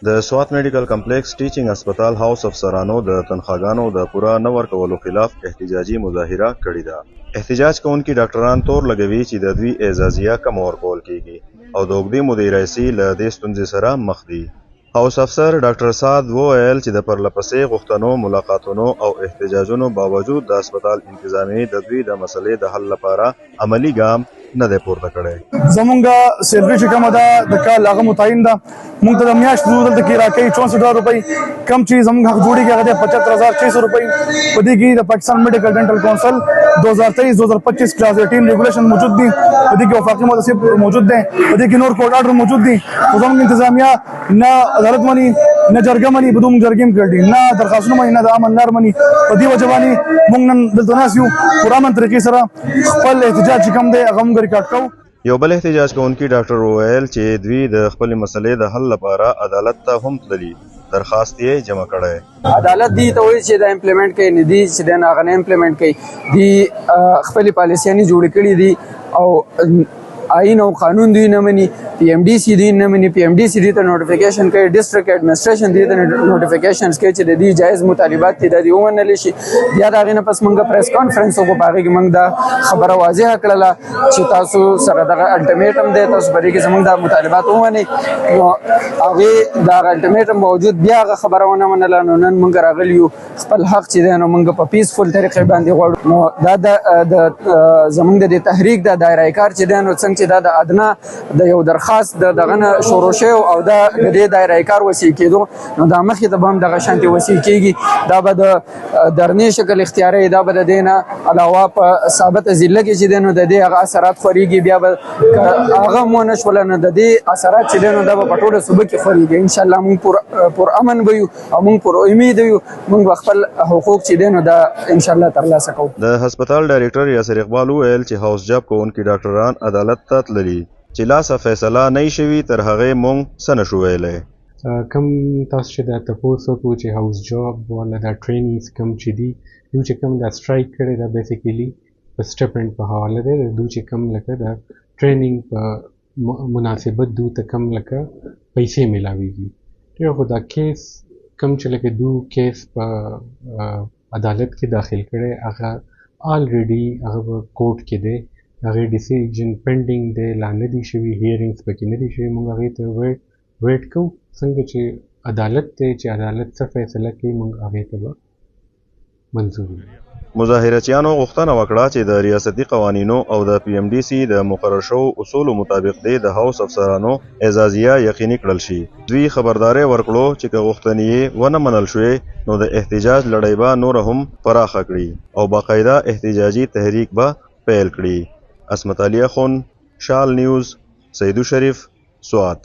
د سوات میډیکل کمپلیکس ټیچینګ هسپتال هاوس افسرانو د تنخواګانو د پوره نه ورکولو خلاف احتجاجي مظاهره کړې ده. احتجاج کوونکي ډاکټران تور لګوي چې د دوی اعزازیه کم ورکول کیږي او د اوږدې مودې راهیسې له دې ستونزې سره مخ دي. هاوس افسر ډاکټر سعد وویل چې د پرلپسې غوښتنو، ملاقاتونو او احتجاجونو باوجود د هسپتال انتظامیې د دوی د مسلې د حل لپاره عملی ګام نه دی پورته کړی. زمونږ سیلري چې کومه ده د کال هغه متعین ده. موږ ته د میاشتې دلته کې راکوي 64,000 روپۍ. کم چې زموږ حق جوړېږي هغه دی 75,600 روپۍ. په دې کې د پاکستان میډیکل ډینټل کونسل 2023-2025 کلاس 18 ریګولیشن موجود دي. په دې کې وفاقي متصوب موجود دی. په دې کې نور کوډ اډر موجود دي. خو زموږ انتظامیه نه عدالت مني، نه جرګه مني، په دوم جرګې هم کړي، نه درخواستونه مني، نه د امن لار مني. په دې وجه باندې موږ نن دلته ناست یو. په امن طریقې سره خپل احتجاج چې کوم دی هغه موږ ریکارډ کوو. یو بل احتجاج کوونکي ډاکټر وویل چې دوی د خپلې مسلې د حل لپاره عدالت ته هم تللي، درخواست یې جمع کړی. عدالت دی ته وایي چې دا امپلیمنٹ کوي، نه دي چې دا هغه نه امپلیمنٹ کوي. دی خپلې پالیسیانې جوړې کړي دي او آئین او قانون دوی نه مني. پی ایم ډي سی دوی نه مني. پی ایم ډي سی دوی ته نوټیفیکیشن کوي، ډسټرکټ ایډمنسټریشن دوی ته نوټیفیکیشنز کوي چې د دې جایز مطالبات دي د دې ومنل شي. بیا د هغې نه پس موږ پریس کانفرنس وکړو، په هغې کې موږ دا خبره واضحه کړله چې تاسو سره دغه الټیمیټم دی، تاسو په دې کې زموږ دا مطالبات ومنئ. نو هغې د هغه الټیمیټم باوجود بیا هغه خبره ونه منله. نو نن موږ راغلي یو خپل حق چې دی نو موږ په پیسفول طریقې باندې غواړو. نو دا د زموږ د دې تحریک د دایره کار چې دی نو څنګه چې دا د ادنا د یو درخواست د دغه نه شروع شوی او دا د دې دایره کار وسیع کېدو، نو دا مخکې ته به هم دغه شانتې وسیع کېږي. دا به د درنې شکل اختیاروي، دا به د دې نه علاوه په ثابته ضلع کې چې دی نو د دې هغه اثرات خورېږي. بیا به هغه هم ونه شوله نو د دې اثرات چې دی نو دا به په ټوله صوبه کې خورېږي. انشاءالله موږ پر امن به یو او موږ پر امید یو. موږ به خپل حقوق چې دی نو دا انشاءالله ترلاسه کوو. د هسپتال ډایرکټر یاسر اقبال وویل چې هاوس جاب کوونکي ډاکټران عدالت ته تللي چې لاسه فیصله نه شوي تر هغې موږ څه نشو ویلی. کم تاسو چې دا تپوس وکړو چې هاوس جاب والا دا ټرینینګز کم چې دي دوی چې کم دا سټرایک کړی دا بیسیکلي په سټپنټ په حواله دی. دوی چې کم لکه دا ټرینینګ په مناسبت دوی ته کم لکه پیسې میلاویږي. خو دا کیس کم چې لکه دو کیس په عدالت کې داخل کړی هغه آلریډي هغه په کوټ کې دی، هغې ډیسیژن پینډینګ دی، لا نه دي شوي، هیرینګز پکې نه دي شوي. موږ هغې ته ویټ کوو څنګه چې عدالت دی چې عدالت څه فیصله کوي موږ هغې ته به منظور یو. مظاهرچیانو غوښتنه وکړه چې د ریاستي قوانینو او د پی ایم ډي سی د مقرر شوو اصولو مطابق د هاوس افسرانو اعزازیه یقیني کړل شي. دوی خبرداری ورکړو چې که غوښتنې یې ونه منل شوې نو د احتجاج لړۍ به نوره هم پراخه کړي او باقاعده احتجاجي تحریک به پیل کړي. عصمت علي اخون، شال نیوز، سیدو شریف، سوات.